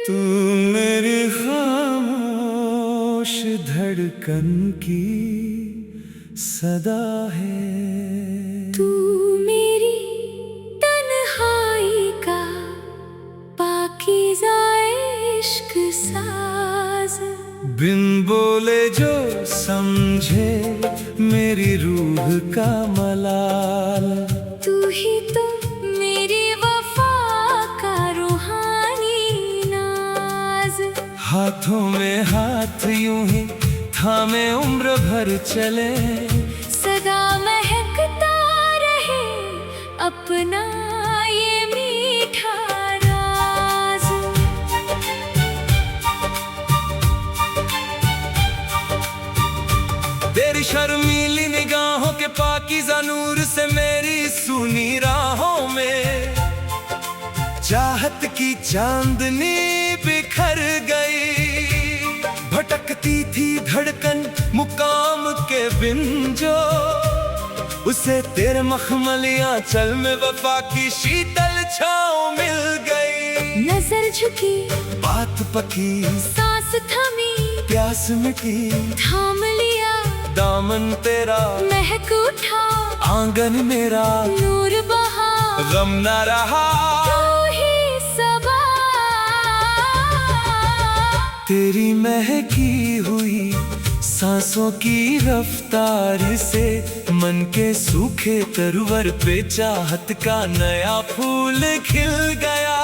तू मेरी खामोश धड़कन की सदा है। तू मेरी तन्हाई का पाकीज़ा इश्क साज। बिन बोले जो समझे मेरी रूह का मलाल। तू ही तो मेरी वफा का रूहानी नाज। हाथों में हाथ यूं ही थामे उम्र भर चले। सदा महकता रहे अपना ये मीठा राज। तेरी शर्मीली निगाहों के पाकीज़ा नूर से मेरी सूनी राहों में चाहत की चांदनी बिखर गई। भटकती थी धड़कन मुकाम के बिन जो, उसे तेरे मखमलियां चल में वफा की शीतल छाँव मिल गई। नजर झुकी बात पकी सांस थमी प्यास मिटी। थाम लिया दामन तेरा महक उठा आंगन मेरा नूर बहा। गम ना रहा तू ही सबा। तेरी महकी हुई सांसों की रफ्तार से मन के सूखे तरवर पे चाहत का नया फूल खिल गया।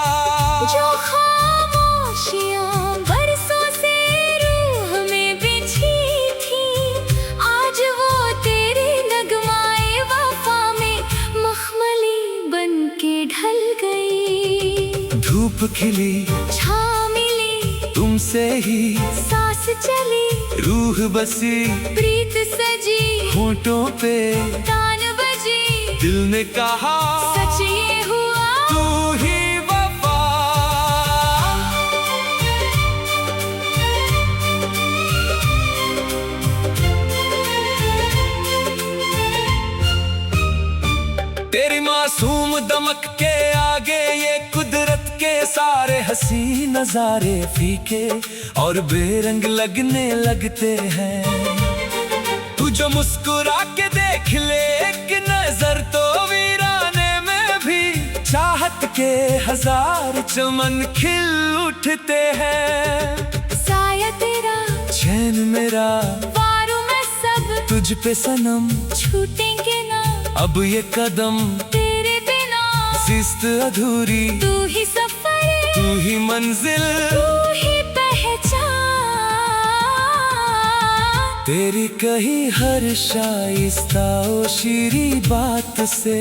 जो खामोशियां बरसों से रूह में बिछी थी, आज वो तेरे नगमाए वफा में मखमली बन के ढल गई। धूप खिली छाँव मिली तुमसे ही सांस चली। रूह बसी प्रीत सजी होठों पे तान बजी। दिल ने कहा सच ये हुआ तू ही वफा। तेरी मासूम दमक के आगे ये कुदरत के सारे हंसी नजारे फीके और बेरंग लगने लगते हैं। तू जो मुस्कुरा के देख ले एक नजर तो वीराने में भी चाहत के हजार चमन खिल उठते हैं। साया तेरा चैन मेरा वारों में सब तुझ पे सनम छूटेंगे ना अब ये कदम। तेरे बिना जिस्त अधूरी तू ही सफर, तू ही मंजिल, तू ही पहचान। तेरी कही हर शाइस्ता ओ शीरी बात से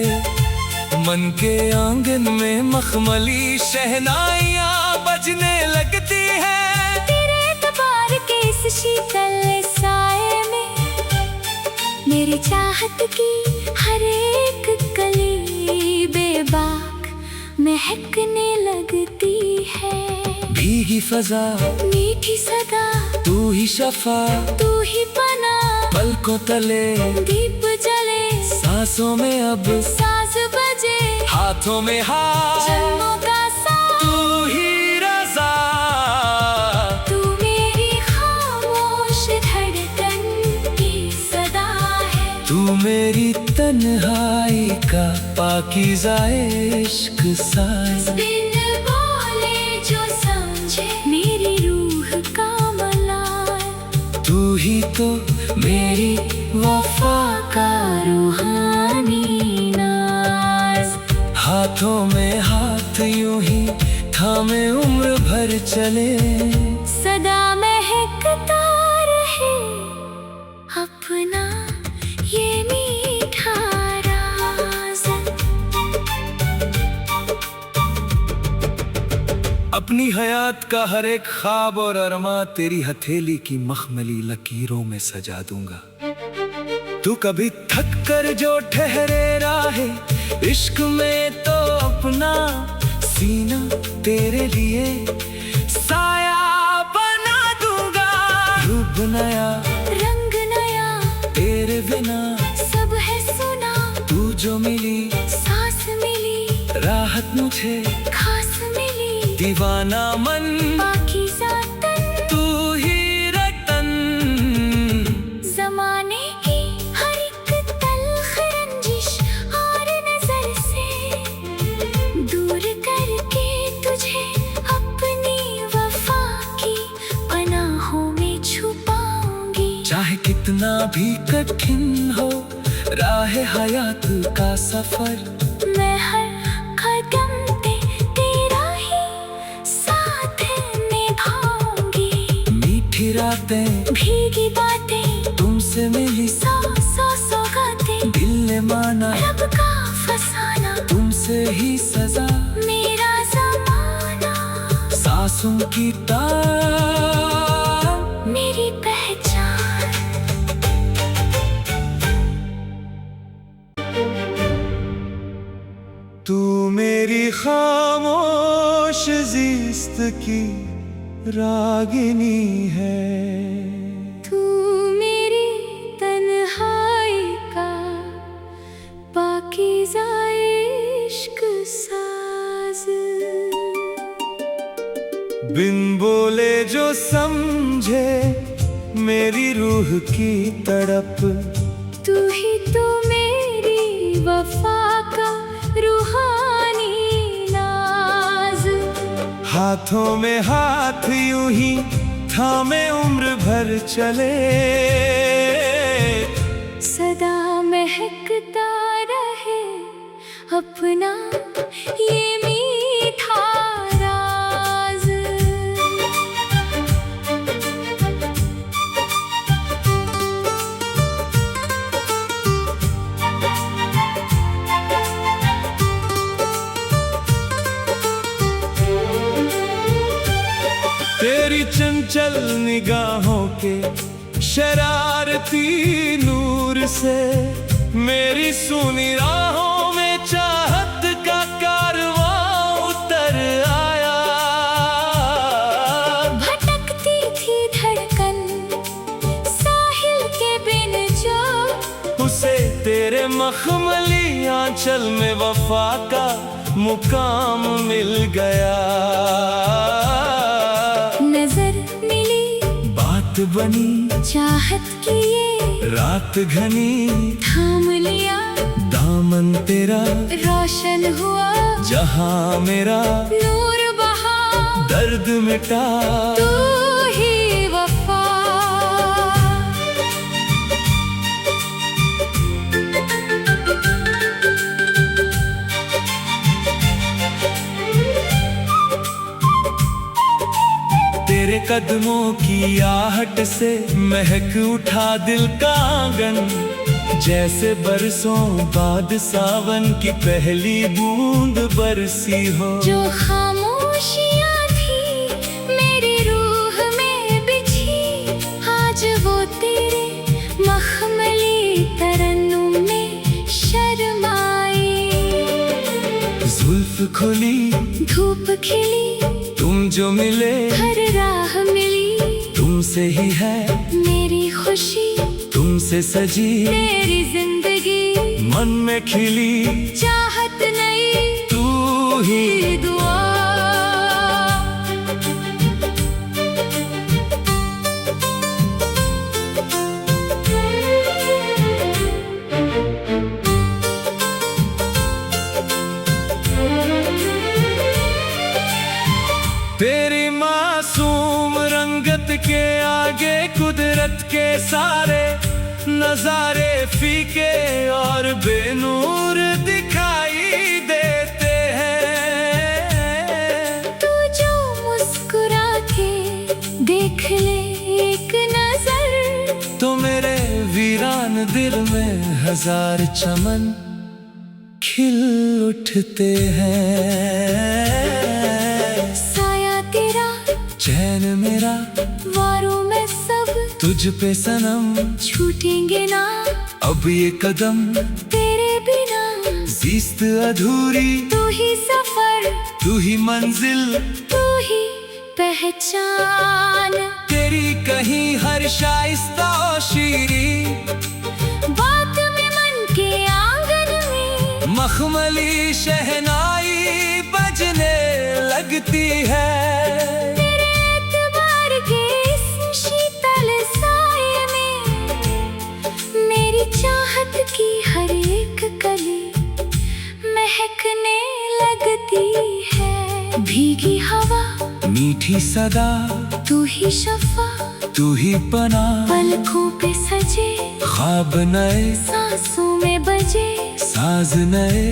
मन के आंगन में मखमली शहनाइयां बजने लगती है। तेरे एतबार के इस शीतल साए में मेरी चाहत की हर एक कली बेबाक महकने लगती है। भीगी फजा मीठी सदा तू ही शफा, तू ही बना पलकों तले दीप जले। सांसों में अब साज बजे हाथों में हाथ जन्मों का साथ। तू ही रज़ा। तू मेरी खामोश धड़कन की सदा है। तू मेरी तन्हाई का पाकीज़ा इश्क साज। बिन बोले जो समझे मेरी रूह का मलाल। तू ही तो मेरी वफा का रूहानी नाज। हाथों में हाथ यूं ही थामे उम्र भर चले। सदा महकता रहे अपना ये मीठा राज। अपनी हयात का हर एक ख्वाब और अरमा तेरी हथेली की मखमली लकीरों में सजा दूंगा। तू कभी थक कर जो ठहरे राहे इश्क में तो अपना सीना तेरे लिए साया बना दूंगा। रूप नया रंग नया तेरे बिना सब है सुना। तू जो मिली सांस मिली राहत मुझे खास मिली। दीवाना मन पाकीज़ा तन, तू ही रतन। ज़माने की हर एक तल्ख़ रंजिश और नज़र से दूर करके तुझे अपनी वफ़ा की पनाहों में छुपाऊंगी। चाहे कितना भी कठिन हो राह हयात का सफर, मैं हर कदम पे तेरा ही साथ निभाऊंगी। मीठी रातें भीगी बातें तुमसे मिली, सौ सौ सौगातें दिल ने माना रब का फसाना, तुमसे ही सजा। मेरा ज़माना सांसों की तार मेरी पहचान। तू मेरी खामोश ज़िस्त की रागिनी है। तू मेरी तन्हाई का पाकीज़ा इश्क साज़। बिन बोले जो समझे मेरी रूह की तड़प, तू ही तो मेरी वफ़ा का रूहानी नाज। हाथों में हाथ यूं ही थामे उम्र भर चले, सदा महकता रहे अपना ये मीठा राज। तेरी चंचल निगाहों के शरारती नूर से मेरी सुनी राहों में चाहत का कारवां उतर आया। भटकती थी धड़कन साहिल के बिन जो, उसे तेरे मखमली आंचल में वफा का मुकाम मिल गया। नजर मिली बात बनी चाहत की ये रात घनी, थाम लिया दामन तेरा रोशन हुआ जहां मेरा, नूर बहा दर्द मिटा। तू ही वफा। तेरे कदमों की आहट से महक उठा दिल का आंगन, जैसे बरसों बाद सावन की पहली बूंद बरसी हो। जो खामोशियाँ थी मेरी रूह में बिछी, आज वो तेरे मखमली तरन्नुम में शर्माई। जुल्फ खुली धूप खिली तुम जो मिले, हर राह मिली तुमसे ही है मेरी खुशी, तुमसे सजी तेरी जिंदगी मन में खिली चाहत नहीं तू ही। दुआ। तेरी मासूम रंगत के आगे कुदरत के सारे नजारे फीके और बेनूर दिखाई देते हैं। तू जो मुस्कुरा के देख ले एक नजर, तो मेरे वीरान दिल में हजार चमन खिल उठते हैं। साया तेरा चैन मेरा वारों में सब तुझ पे सनम, छूटेंगे ना अब ये कदम तेरे बिना। ज़िस्त अधूरी तू ही सफर, तू ही मंजिल, तू ही पहचान। तेरी कहीं हर शाइस्ता और शीरी बात में मन के आंगन में मखमली शहनाई बजने लग लगती है। तेरे एतबार के इस शीतल साए में मेरी चाहत की हर एक कली महकने लगती है। भीगी हवा, मीठी सदा, तू ही शफा, तू ही पना, पलकों पे सजे ख्वाब नए, सांसों में बजे साज नए,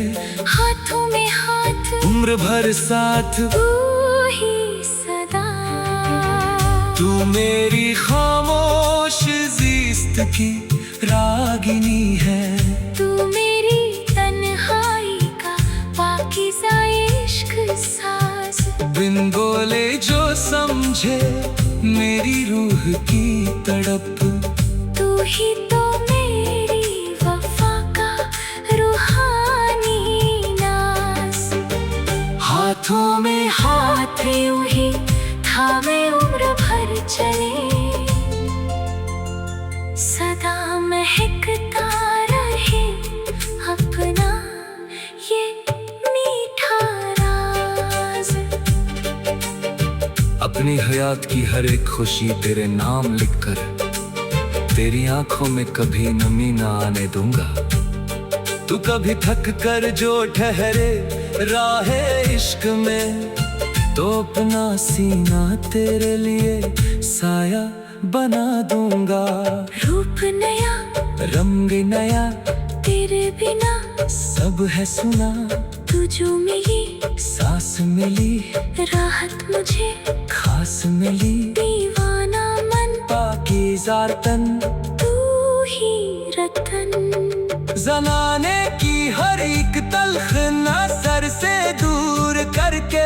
हाथों में हाथ, उम्र भर साथ। तू ही सदा, तू मेरी खामोश जिस्त की रागिनी है। तू मेरी तन्हाई का पाकीज़ा इश्क साज। बिन बोले जो समझे मेरी रूह की तड़प। तू ही तो मेरी वफा का रूहानी नाज। हाथों में हाथ यूं ही थामे उम्र भर चले, सदा महकता रहे अपना ये मीठा राज। अपनी हयात की हर एक खुशी तेरे नाम लिखकर तेरी आंखों में कभी नमी ना आने दूंगा। तू कभी थक कर जो ठहरे राहे इश्क में, तो अपना सीना तेरे लिए साया बना दूंगा। रूप नया, रंग नया, तेरे बिना सब है सुना। तू जो मिली, सांस मिली, राहत मुझे खास मिली। दीवाना मन, पाकीज़ा तन, तू ही रतन। ज़माने की हर एक तल्ख नज़र से दूर करके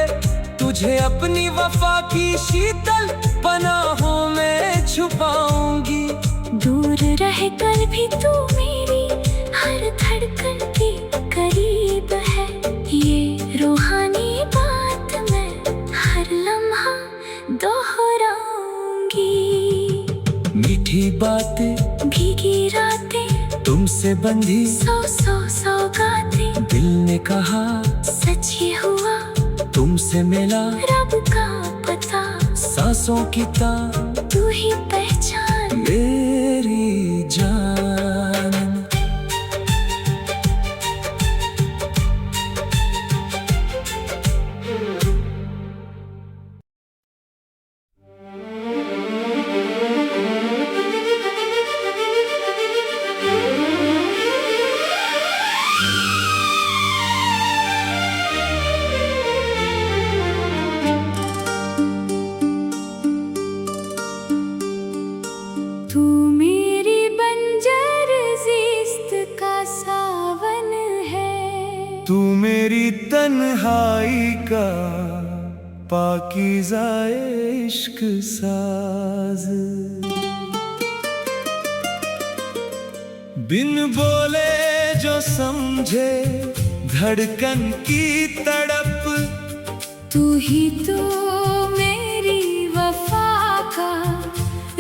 तुझे अपनी वफा की शीतल पनाहों में छुपाऊंगी। दूर रहे कर भी तू मेरी हर धड़कन के करीब है। ये रूहानी बात मैं हर लम्हा दोहराऊंगी। मीठी बातें, भीगी रातें, तुमसे बंधी सौ सौ सौगातें। दिल ने कहा सच ये हुआ, तुमसे मिला रब का पता। सांसों की तान, तू ही पहचान मेरी जान। तू मेरी बंजर जिस्त का सावन है। तू मेरी तन्हाई का पाकीज़ा इश्क साज। बिन बोले जो समझे धड़कन की तड़प। तू ही तो मेरी वफा का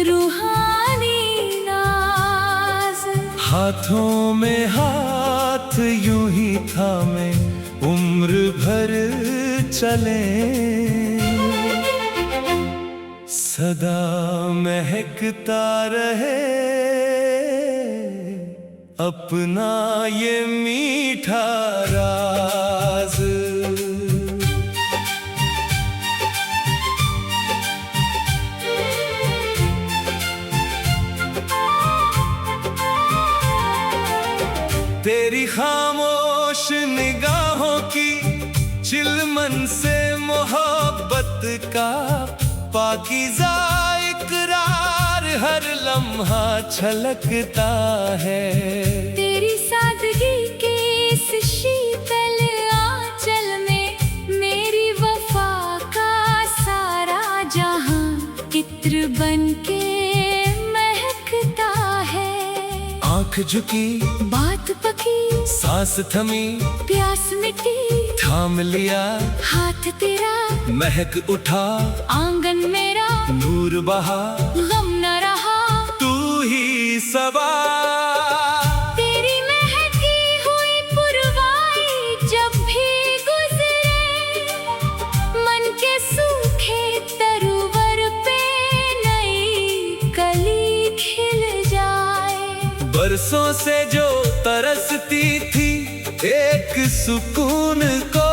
रूहानी नाज। हाथों में हाथ यूं ही थामे उम्र भर चले, सदा महकता रहे अपना ये मीठा राज। तेरी खामोश निगाहों की चिलमन से मोहब्बत का पाकीज़ा इकरार हर लम्हा छलकता है। तेरी सादगी के इस शीतल आंचल में मेरी वफा का सारा जहां इत्र बनके महकता है। आंख झुकी, बात पकी, सांस थमी, प्यास मिटी, थाम लिया हाथ तेरा, महक उठा आंगन मेरा, नूर बहा, गम न रहा। तू ही सबा। तेरी महकी हुई पुरवाई जब भी गुजरे, मन के बरसों से जो तरसती थी एक सुकून को,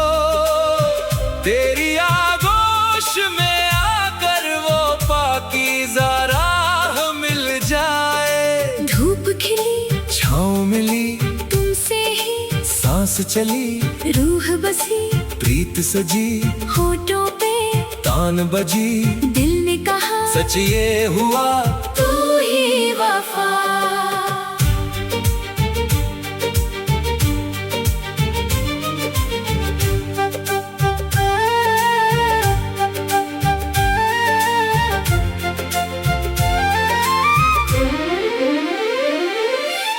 तेरी आगोश में आकर वो पाकीज़ा राह मिल जाए। धूप खिली, छाँव मिली, तुमसे ही सांस चली, रूह बसी, प्रीत सजी, होठों पे तान बजी, दिल ने कहा सच ये हुआ तू ही वफा।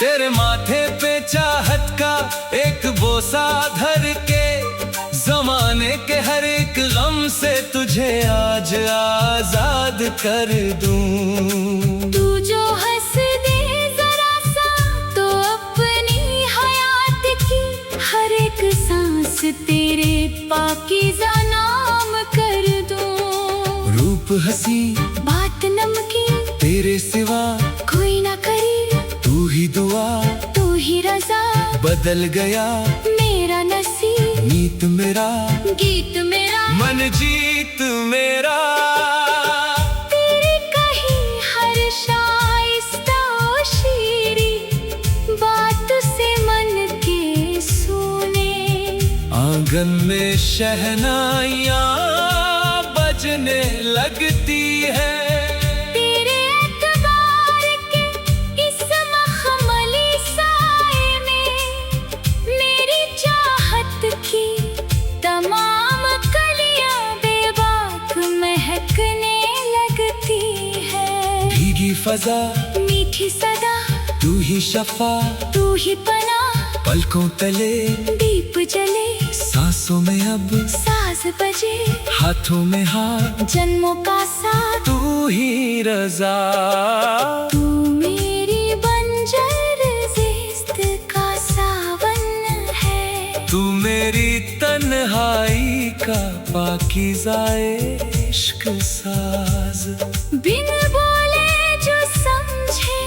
तेरे माथे पे चाहत का एक बोसा धर के, जमाने के हर एक गम से तुझे आज आजाद कर दूं। तू जो हंस दे जरा सा तो अपनी हयात की हर एक सांस तेरे पाकीज़ा नाम कर दूं। रूप हंसी, बात नमकीन, तेरे सिवा कोई ना करी, तू ही दुआ, तू ही रज़ा, बदल गया मेरा नसीब, नीत मेरा, गीत मेरा, मन जीत मेरा। तेरी कही हर शाइस्ता और शीरी बात से मन के सुने। आंगन में शहनाइयाँ बजने लगती है, तेरे एतबार के इस मखमली साए में मेरी चाहत की तमाम कलियां बेबाक महकने लगती है। भीगी फजा, मीठी सदा, तू ही शफा, तू ही पना, पलकों तले दीप जले, सांसों में अब साज बजे, हाथों में हाथ, जन्मों का साथ, तू ही रज़ा। तू मेरी बंजर ज़िस्त का सावन है, तू मेरी तन्हाई का पाकीज़ाए इश्क साज। बिन बोले जो समझे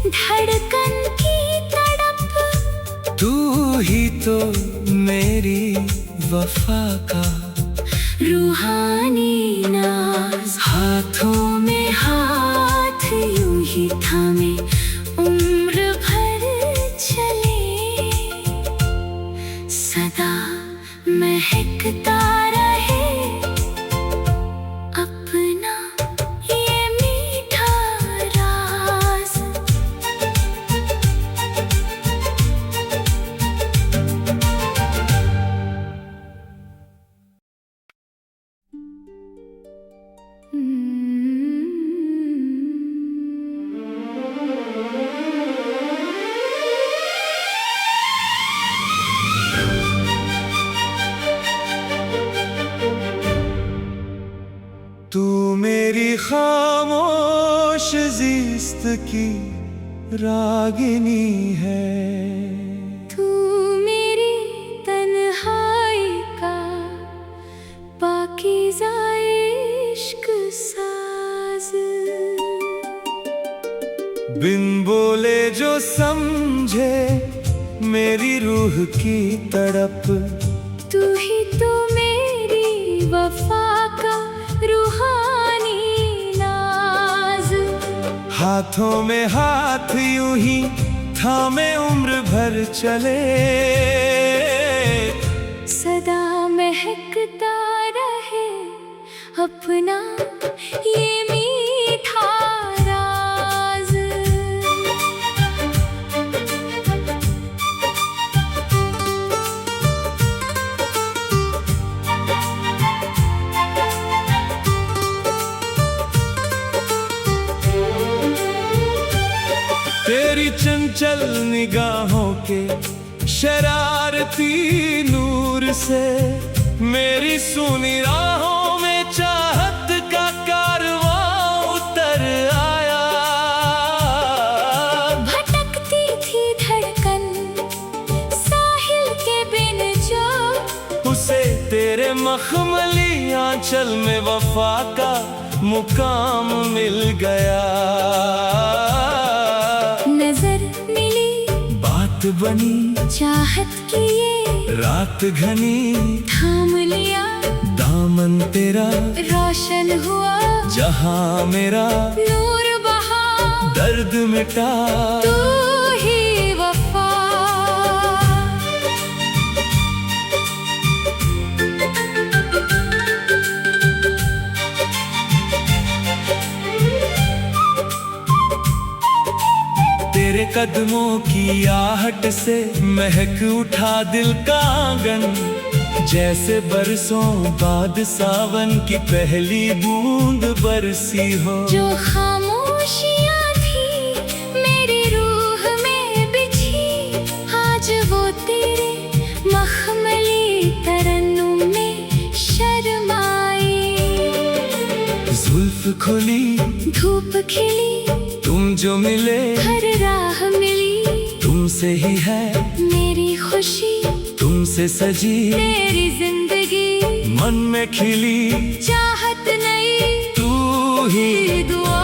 धड़कन की तड़प, तू ही तो मेरी वफा का रूहानी नाज। हाथों में हाथ यूं ही थामे उम्र भर चले, सदा महकता रहे अपना ये मीठा राज। तू मेरी खामोश ज़िस्त की रागिनी है, तू मेरी तन्हाई का पाकीज़ा इश्क साज। बिन बोले जो समझे मेरी रूह की तड़प, तू ही तो मेरी वफा का रूहानी नाज। हाथों में हाथ यूं ही थामे उम्र भर चले, सदा महकता रहे अपना ये मीठा राज। तेरी चंचल निगाहों के शरारती नूर से मेरी सुनी राहों में चाहत का कारवां उतर आया। भटकती थी धड़कन साहिल के बिन जो, उसे तेरे मखमली आंचल में वफा का मुकाम मिल गया। नजर मिल बात बनी चाहत की ये रात घनी, थाम लिया दामन तेरा रोशन हुआ, जहां मेरा नूर बहा, दर्द मिटा। तू ही वफा। तेरे कदमों की आहट से महक उठा दिल का आंगन, जैसे बरसों बाद सावन की पहली बूंद बरसी हो। जो खामोशियाँ थी मेरी रूह में बिछी, आज वो तेरे मखमली तरन्नुम में शर्माई। जुल्फ खुली धूप खिली तुम जो मिले, हर राह मिली तुमसे ही है मेरी खुशी, तुमसे सजी तेरी जिंदगी, मन में खिली चाहत नहीं तू ही दुआ।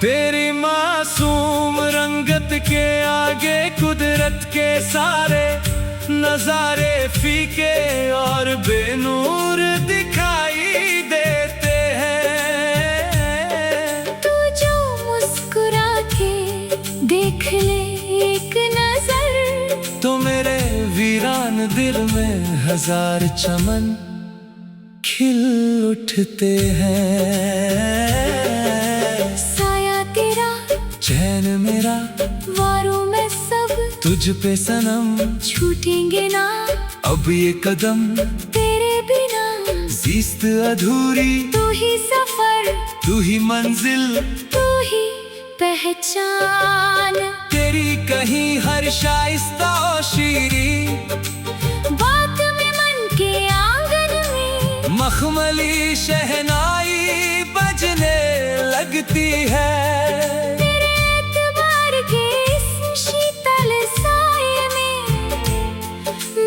तेरी मासूम रंगत के आगे कुदरत के सारे नजारे फीके और बेनूर दिखाई देते हैं। तू जो मुस्कुरा के देख ले एक नजर, तो मेरे वीरान दिल में हजार चमन खिल उठते हैं। साया तेरा चैन मेरा वारों में सब तुझ पे सनम, छूटेंगे ना अब ये कदम तेरे बिना। जीस्त अधूरी तू ही सफर, तू ही मंजिल, तू ही पहचान। तेरी कहीं हर शाइस्ता और शीरी बात में मन के आंगन में मखमली शहनाई बजने लगती है। तेरे एतबार के इस शीतल साए में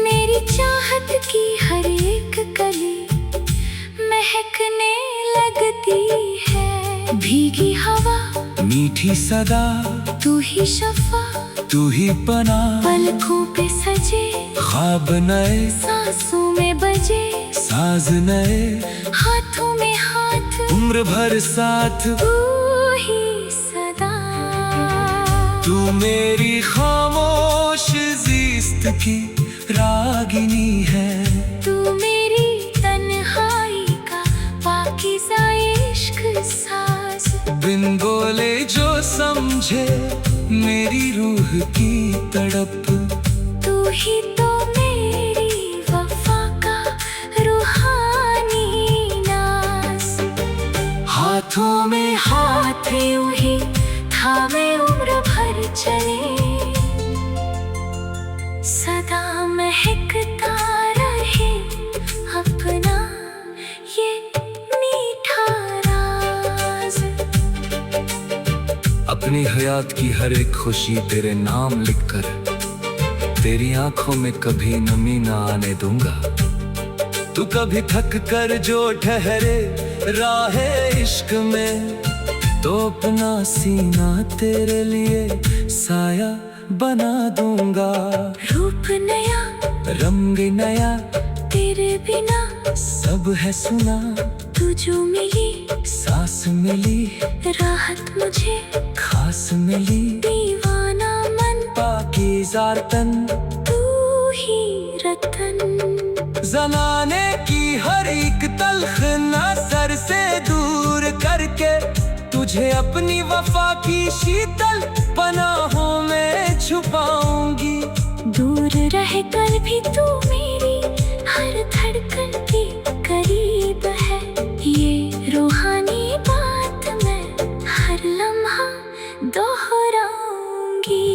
मेरी चाहत की हर एक कली महकने लगती है। भीगी हवा मीठी सदा तू ही शफा, तू ही पना, पलकों पे सजे ख्वाब नए सांसों में बजे, साज नए हाथों में हाथ उम्र भर साथ। तू ही सदा। तू मेरी खामोश जीस्त की रागिनी है, तू मेरी तन्हाई का पाकीज़ा इश्क साज। बिन बोले जो समझे मेरी रूह की तड़प। तू ही तो मेरी वफा का रूहानी नाज। हाथों में हाथ यूं ही थामे उम्र भर चले, सदा महकता रहे अपना ये मीठा राज। अपनी हयात की हर एक खुशी तेरे नाम लिखकर तेरी आंखों में कभी नमी ना आने दूंगा। तू कभी थक कर जो ठहरे राहे इश्क में, तो अपना सीना तेरे लिए साया बना दूंगा। रूप नया रंग नया तेरे बिना सब है सुना, तू जो मिली सांस मिली राहत मुझे खास मिली। दीवाना मन पाकीज़ा तन तू ही रतन। ज़माने की हर एक तल्ख नज़र से दूर करके तुझे अपनी वफा की शीतल पनाहों में छुपाऊंगी। दूर रहे कर भी तू मेरी हर धड़कन के करीब है। ये रूहानी बात मैं हर लम्हा दोहराऊंगी।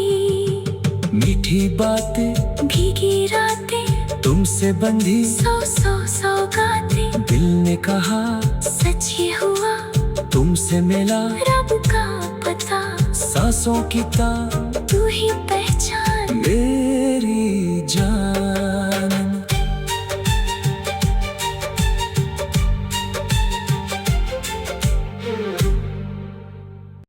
मीठी बातें भीगी रातें तुमसे बंधी, सौ सौ सौगातें दिल ने कहा सच ये हुआ तुमसे मिला। रब का पता सांसों की तान तू ही पहचान।